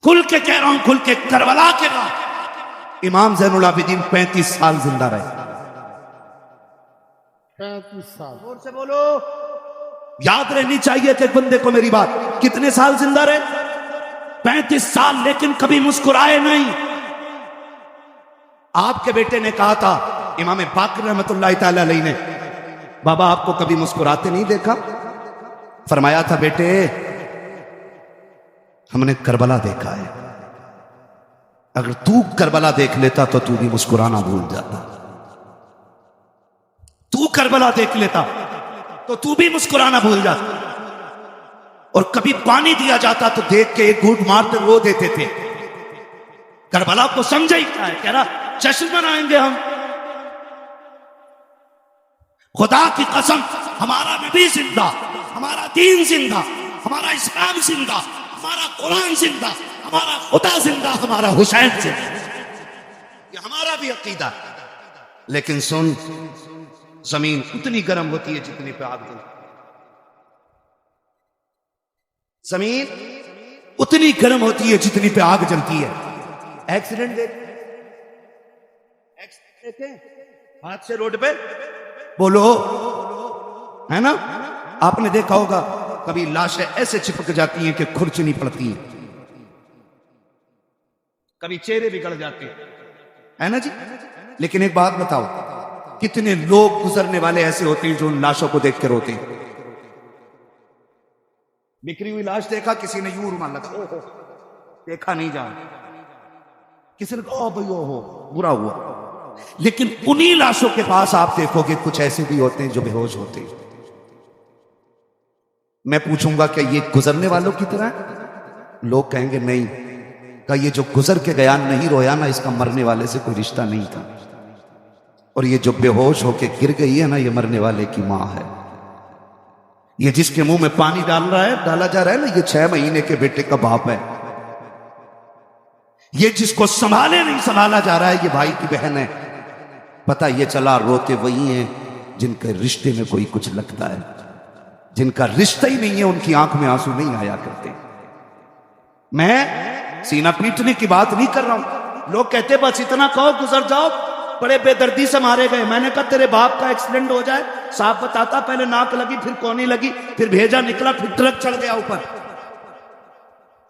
खुल के कह रहा हूं, खुल के, करबला के बाद इमाम ज़ैनुल आबिदीन 35 साल जिंदा रहे। 35 साल। जोर से बोलो। याद रहनी चाहिए कि बंदे को मेरी बात। कितने साल जिंदा रहे? 35 साल, लेकिन कभी मुस्कुराए नहीं। आपके बेटे ने कहा था, इमाम बाक़िर रहमतुल्लाह तआला अलैहि ने, बाबा आपको कभी मुस्कुराते नहीं देखा। फरमाया था, बेटे हमने करबला देखा है, अगर तू करबला देख लेता तो तू भी मुस्कुराना भूल जाता। तू करबला देख लेता तो तू भी मुस्कुराना भूल जाता। और कभी पानी दिया जाता तो देख के एक घूंट मारते रो देते थे। करबला को समझा ही क्या है, कह रहा जश्न मनाएंगे हम। खुदा की कसम, हमारा नबी जिंदा, हमारा दीन जिंदा, हमारा इस्लाम जिंदा, हमारा कुरान जिंदा, हमारा खुदा जिंदा, हमारा हुसैन जिंदा। ये हमारा भी अकीदा। लेकिन सुन, जमीन उतनी गर्म होती है जितनी पे आग जलती। जमीन उतनी गर्म होती है जितनी पे आग जलती है। एक्सीडेंट देखे हाथ से रोड पे, बोलो, है ना? आपने देखा होगा कभी लाशें ऐसे चिपक जाती हैं कि खुरच नहीं पड़ती है, कभी चेहरे बिगड़ जाते हैं, है ना जी? लेकिन एक बात बताओ, कितने लोग गुजरने वाले ऐसे होते हैं जो उन लाशों को देख के रोते हैं। बिखरी हुई लाश देखा, किसी ने यूं रुमाल लगा, ओहो, देखा नहीं जान, किसी ने कहा भाई ओहो बुरा हुआ। लेकिन उन्हीं लाशों के पास आप देखोगे कुछ ऐसे भी होते हैं जो बेहोश होते हैं। मैं पूछूंगा क्या ये गुजरने वालों की तरह है? लोग कहेंगे नहीं। का ये जो गुजर के गया नहीं रोया ना, इसका मरने वाले से कोई रिश्ता नहीं था। और ये जो बेहोश होके गिर गई है ना, ये मरने वाले की मां है। ये जिसके मुंह में पानी डाला जा रहा है ना, ये 6 महीने के बेटे का बाप है। ये जिसको संभाले नहीं संभाला जा रहा है, ये भाई की बहन है। पता ये चला रोते वही हैं जिनके रिश्ते में कोई कुछ लगता है। जिनका रिश्ता ही नहीं है, उनकी आंख में आंसू नहीं आया करते। मैं सीना पीटने की बात नहीं कर रहा हूं। लोग कहते बस इतना कहो गुजर जाओ, बड़े बेदर्दी से मारे गए। मैंने कहा तेरे बाप का एक्सीडेंट हो जाए, साहब बताता, पहले नाक लगी, फिर कोनी लगी, फिर भेजा निकला, फिर ट्रक चढ़ गया ऊपर।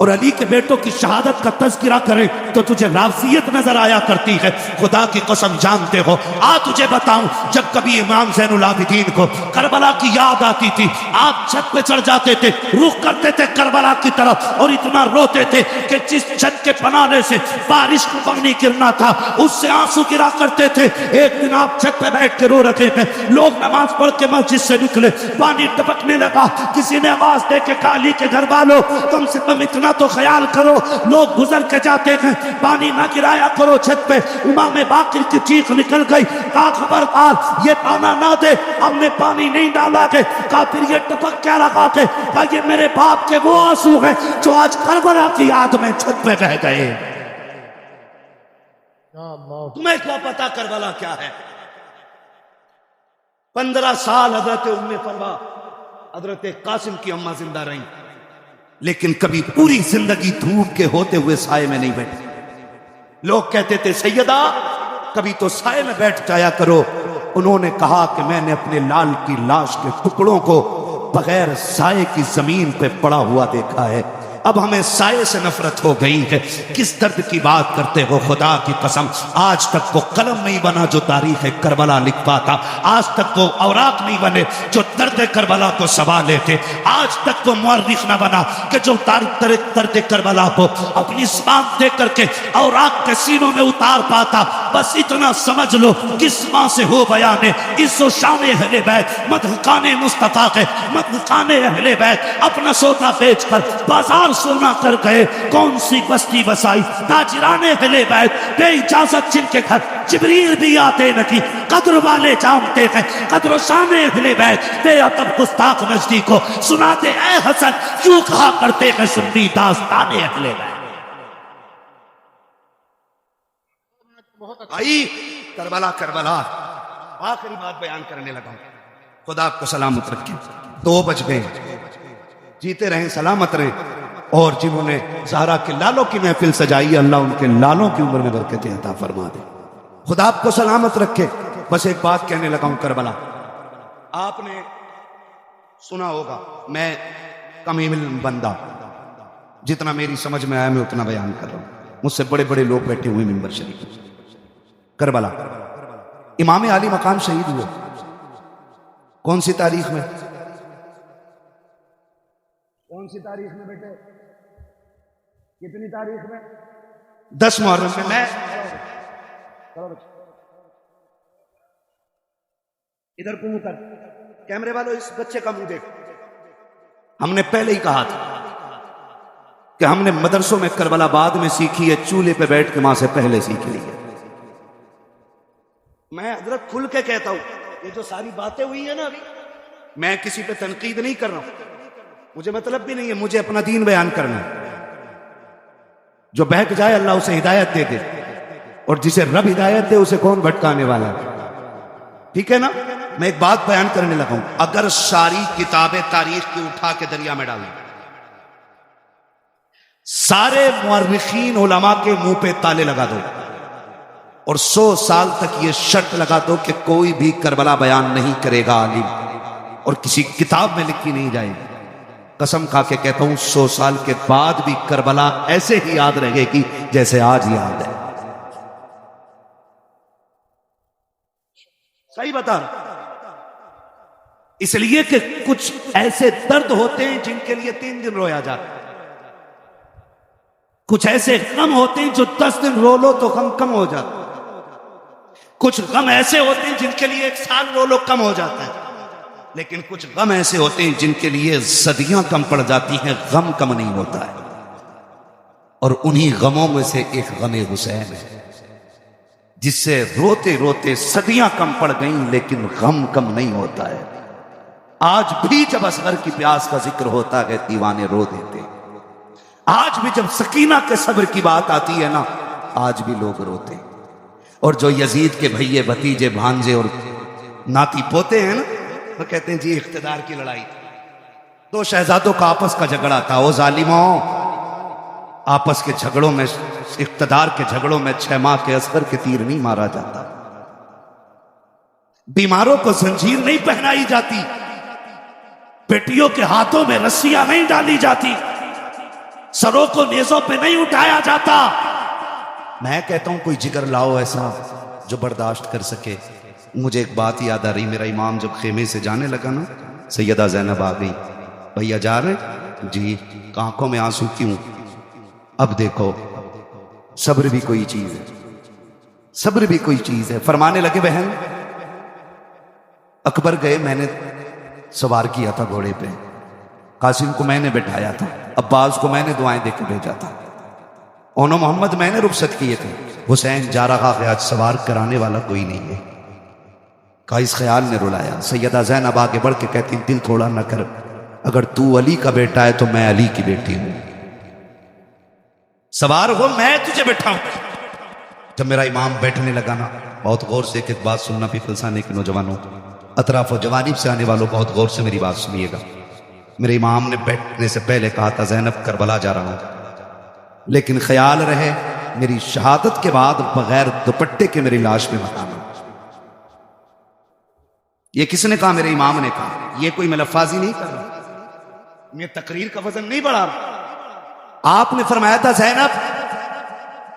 और अली के बेटों की शहादत का तज़किरा करें तो तुझे लाफियत नजर आया करती है। खुदा की कसम जानते हो, आ तुझे बताऊं, जब कभी इमाम ज़ैनुल आबिदीन को करबला की याद आती थी, आप छत पे चढ़ जाते थे, रुख करते थे करबला की तरफ, और इतना रोते थे कि जिस छत के बनाने से बारिश को पानी गिरना था, उससे आंसू गिरा करते थे। एक दिन आप छत पे बैठ के रो रहे थे, लोग नमाज पढ़ के मस्जिद से निकले, पानी टपकने लगा। किसी ने आवाज दे के कहा, अली के घर वालों, कम से कम इतना तो ख्याल करो, लोग गुजर के जाते हैं, पानी ना गिराया करो छत पे। इमाम बाक़िर की चीख निकल गई, कहा खबरदार ये पाना ना दे, हमने पानी नहीं डाला के। कहा फिर ये टपक क्या लगा के? कहा ये मेरे बाप के वो आंसू हैं जो आज करबला की याद में छत पे रह गए। तुम्हें क्या पता करबला क्या है? 15 साल हजरत उम्मे फरवा, हजरत कासिम की अम्मा जिंदा रही, लेकिन कभी पूरी जिंदगी धूप के होते हुए साए में नहीं बैठे। लोग कहते थे सैयदा कभी तो साए में बैठ जाया करो। उन्होंने कहा कि मैंने अपने लाल की लाश के टुकड़ों को बगैर साए की जमीन पे पड़ा हुआ देखा है। अब हमें साए से नफरत हो गई है। किस दर्द की बात करते हो? खुदा की कसम, आज तक वो कलम नहीं बना जो तारीख करबला लिख पाता। आज तक वो औराक नहीं बने जो दर्द करबला को सबा लेते। आज तक वो मुअर्रिख न बना कि जो दर्द करबला को अपनी ज़बान दे करके औराक के सीनों में उतार पाता। बस इतना समझ लो, किस माँ से हो बयाने इस्सो शान अहले बैत, मदहकाने मुस्तफ़ा के मदहकाने अहले बैत। अपना सोता बेच कर बाजार सोना कर गए, कौन सी बस्ती बसाई ताजिराने अहले बैत। बेइजाजत जिनके घर जिब्रील भी आते नहीं, कद्र वाले जानते हैं कद्र शाने अहले बैत। बेअदब गुस्ताख नजदी को सुनाते ऐ हसन, क्यों कहा करते हैं सुन्नी दास्ताने अहले बैत। आई करबला करबला, आखिरी बात बयान करने लगा। खुदा को सलामत रखे। 2 बज गए, जीते रहें सलामत रहें। और जिन्होंने ज़हरा के लालों की महफिल सजाई, अल्लाह उनके लालों की उम्र में बरकत अता फरमा दे। खुदा आपको सलामत रखे। बस एक बात कहने लगा हूं करबला, आपने सुना होगा, मैं कम इल्म बंदा, जितना मेरी समझ में आया मैं उतना बयान कर रहा हूं। मुझसे बड़े बड़े लोग बैठे हुए मिंबर शरीफ। करबला इमाम आली मकाम शहीद हुए कौन सी तारीख में? कौन सी तारीख में बेटे? कितनी तारीख में? 10 मुहर्रम में। मैं इधर को मुंह कर, कैमरे वालों इस बच्चे का मुंह देख। हमने पहले ही कहा था कि हमने मदरसों में करबला बाद में सीखी है, चूल्हे पे बैठ के मां से पहले सीख ली है। मैं हजरत खुल के कहता हूं, ये जो सारी बातें हुई है ना अभी, मैं किसी पे तनकीद नहीं कर रहा हूं, मुझे मतलब भी नहीं है, मुझे अपना दीन बयान करना है। जो बहक जाए अल्लाह उसे हिदायत दे दे, और जिसे रब हिदायत दे उसे कौन भटकाने वाला है? ठीक है ना? मैं एक बात बयान करने लगा हूं, अगर सारी किताबें तारीख की उठा के दरिया में डालें, सारे मुअर्रिखीन उलमा के मुंह पे ताले लगा दो, और 100 साल तक ये शर्त लगा दो कि कोई भी करबला बयान नहीं करेगा आलिम, और किसी किताब में लिखी नहीं जाएगी, कसम खा के कहता हूं 100 साल के बाद भी करबला ऐसे ही याद रहेगी जैसे आज याद है। सही बता रहा, इसलिए कि कुछ ऐसे दर्द होते हैं जिनके लिए 3 दिन रोया जाता है, कुछ ऐसे गम होते हैं जो 10 दिन रो लो तो गम कम हो जाता है, कुछ गम ऐसे होते हैं जिनके लिए 1 साल रो लो कम हो जाता है, लेकिन कुछ गम ऐसे होते हैं जिनके लिए सदियां कम पड़ जाती हैं, गम कम नहीं होता है। और उन्हीं गमों में से एक गम हुसैन है, जिससे रोते रोते सदियां कम पड़ गईं लेकिन गम कम नहीं होता है। आज भी जब असगर की प्यास का जिक्र होता है दीवाने रो देते, आज भी जब सकीना के सब्र की बात आती है ना, आज भी लोग रोते। और जो यजीद के भैये भतीजे भांजे और नाती पोते हैं ना, वो कहते हैं जी इख्तिदार की लड़ाई, 2 शहजादों का आपस का झगड़ा था। वो जालिमों, आपस के झगड़ों में, इख्तिदार के झगड़ों में 6 माह के असगर के तीर नहीं मारा जाता, बीमारों को जंजीर नहीं पहनाई जाती, बेटियों के हाथों में रस्सियां नहीं डाली जाती, सरों को नेजों पे नहीं उठाया जाता। मैं कहता हूं कोई जिगर लाओ ऐसा जो बर्दाश्त कर सके। मुझे एक बात याद आ रही, मेरा इमाम जब खेमे से जाने लगा ना, सैयदा ज़ैनब आ गई, भैया जा रहे जी, आंखों में आंसू क्यों? अब देखो सब्र भी कोई चीज है, सब्र भी कोई चीज है। फरमाने लगे बहन, अकबर गए, मैंने सवार किया था घोड़े पे, कासिम को मैंने बिठाया था, अब्बास को मैंने दुआएं देकर भेजा था, ओनो मोहम्मद मैंने रुखसत किए थे, हुसैन जा रहा है, आज सवार कराने वाला कोई नहीं है। का इस ख्याल ने रुलाया। सैयदा ज़ैनब आगे बढ़ के कहती, दिल थोड़ा न कर, अगर तू अली का बेटा है तो मैं अली की बेटी हूं, सवार हो मैं तुझे बैठाऊं। जब मेरा इमाम बैठने लगा ना, बहुत गौर से एक बात सुनना, पीपल साने के नौजवानों, अतराफ और जवानीब से आने वालों, बहुत गौर से मेरी बात सुनिएगा। मेरे इमाम ने बैठने से पहले कहा था, ज़ैनब करबला जा रहा हूं, लेकिन ख्याल रहे मेरी शहादत के बाद बगैर दुपट्टे के मेरी लाश में मत आना। ये किसने कहा? मेरे इमाम ने कहा। ये कोई मैं लफ्फाजी नहीं कर रहा, मैं तकरीर का वजन नहीं बढ़ा रहा। आपने फरमाया था, ज़ैनब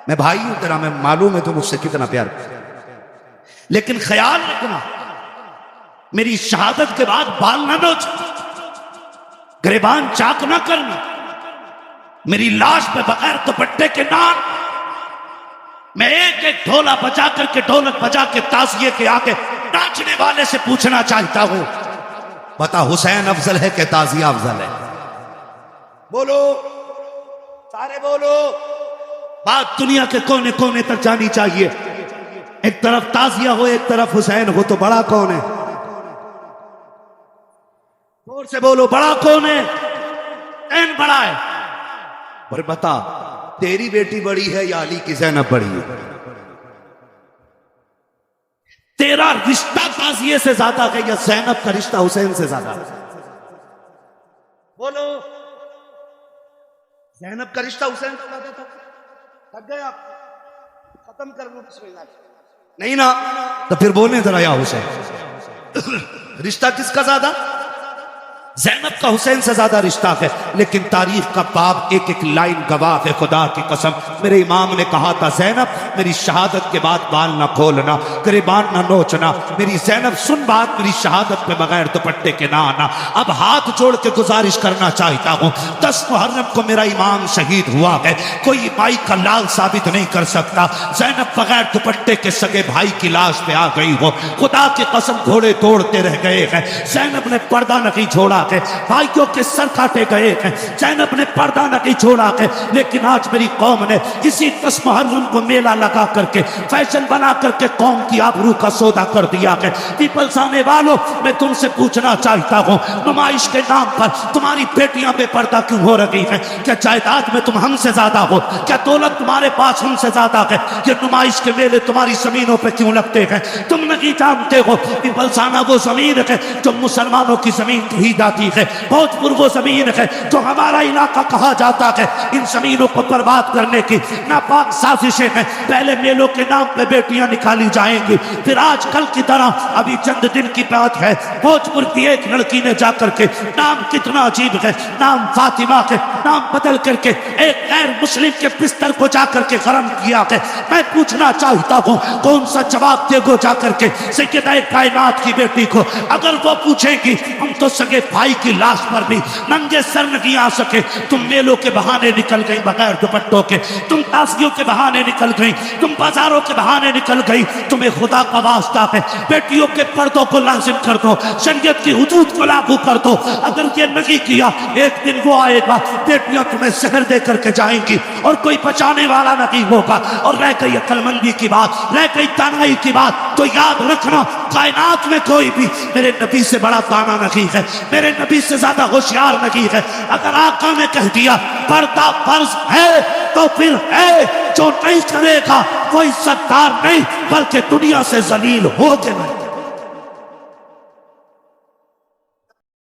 मैं भाई हूं तेरा, मैं मालूम है तो मुझसे कितना प्यार, लेकिन ख्याल रखना मेरी शहादत के बाद बाल ना नोच, गिरबान चाक ना करना, मेरी लाश पे बगैर दुपट्टे के नाम, मैं एक एक ढोला बजा करके, ढोलक बजा के, ताजिए के आके नाचने वाले से पूछना चाहता हूं, बता हुसैन अफजल है कि ताजिया अफजल है? बोलो सारे बोलो। बात दुनिया के कोने कोने तक जानी चाहिए। एक तरफ ताजिया हो, एक तरफ हुसैन हो, तो बड़ा कौन है? जोर से बोलो, बड़ा कौन है? हुसैन बड़ा है। पर बता, तेरी बेटी बड़ी है या अली की ज़ैनब बड़ी है? तेरा रिश्ता ताजिए से ज्यादा है या ज़ैनब का रिश्ता हुसैन से ज्यादा? बोलो। ज़ैनब का रिश्ता हुसैन से ज्यादा था। थक गए आप, खत्म कर लो बिस्मिल्लाह। नहीं ना, तो फिर बोलने जरा या हुसैन। रिश्ता किसका ज्यादा? ज़ैनब का हुसैन से ज्यादा रिश्ता है। लेकिन तारीख का बाब एक एक लाइन गवाह है, खुदा की कसम। मेरे इमाम ने कहा था, ज़ैनब मेरी शहादत के बाद बाल ना खोलना, गिरबान ना नोचना। मेरी ज़ैनब सुन बात, मेरी शहादत में बगैर दुपट्टे के ना आना। अब हाथ जोड़ के गुजारिश करना चाहता हूँ, 10 मुहर्रम को मेरा इमाम शहीद हुआ है, कोई माई का लाल साबित नहीं कर सकता। ज़ैनब बगैर दुपट्टे के सगे भाई की लाश पे आ गई हो, खुदा की कसम घोड़े तोड़ते रह गए हैं। ज़ैनब ने पर्दा नहीं छोड़ा है, भाइयों के सर काटे गए हैं। ज़ैनब ने पर्दा नहीं छोड़ा है। लेकिन आज मेरी कौम ने इसी 10 मुहर्रम को मेला लगा करके, फैशन बना करके कौम की आबरू का सौदा कर दिया है। पीपल्स आने वालों, मैं तुमसे पूछना चाहता हूँ, नुमाइश के नाम पर तुम्हारी बेटियां बेपर्दा क्यों हो रही हैं? क्या जायदाद में तुम हमसे ज्यादा हो? क्या दौलत तुम्हारे पास हमसे ज्यादा है? ये नुमाइश के मेले तुम्हारी जमीनों पर क्यों लगते हैं? तुम नहीं जानते हो, पीपल्स आना वो जमीन है जो मुसलमानों की जमीन कही जाती है। भोजपुर वो जमीन है जो हमारा इलाका कहा जाता है। इन जमीनों को बर्बाद करने की नापाक साजिशें हैं। पहले मेलों के नाम पे बेटियां निकाली जाएंगी, फिर आजकल की तरह अभी चंद दिन की बात है, भोजपुर की एक लड़की ने जाकर के, नाम कितना अजीब है, नाम फातिमा है, नाम बदल करके एक गैर मुस्लिम के बिस्तर को जाकर के गरम किया है। मैं पूछना चाहता हूँ, कौन सा जवाब देगो जाकर के सैयदा कायनात की बेटी को? अगर वो पूछेगी, हम तो सगे भाई की लाश पर भी नंगे सर नहीं आ सके, तुम मेलों के बहाने निकल गई बगैर दुपट्टों के, तुम ताजियों के बहाने निकल गई, तुम बाजारों के बहाने निकल गई। तुम्हें खुदा का वास्ता है, बेटियों के पर्दों को लाजिम कर दो, शरीयत की हुदूद को लागू कर दो। अगर ये नहीं किया, एक दिन वो आएगा, बेटियां तुम्हें जहर दे करके जाएंगी और कोई बचाने वाला नहीं होगा। और रह गई अक्लमंदी की बात, रह गई तानाई की बात, तो याद रखना, कायनात में कोई भी मेरे नबी से बड़ा ताना नहीं है, मेरे नबी से ज्यादा होशियार नहीं है। अगर आका ने कह दिया पर्दा फर्ज है, तो फिर है, जो नहीं करेगा वो इज्जतदार नहीं बल्कि दुनिया से जलील हो के मरेगा।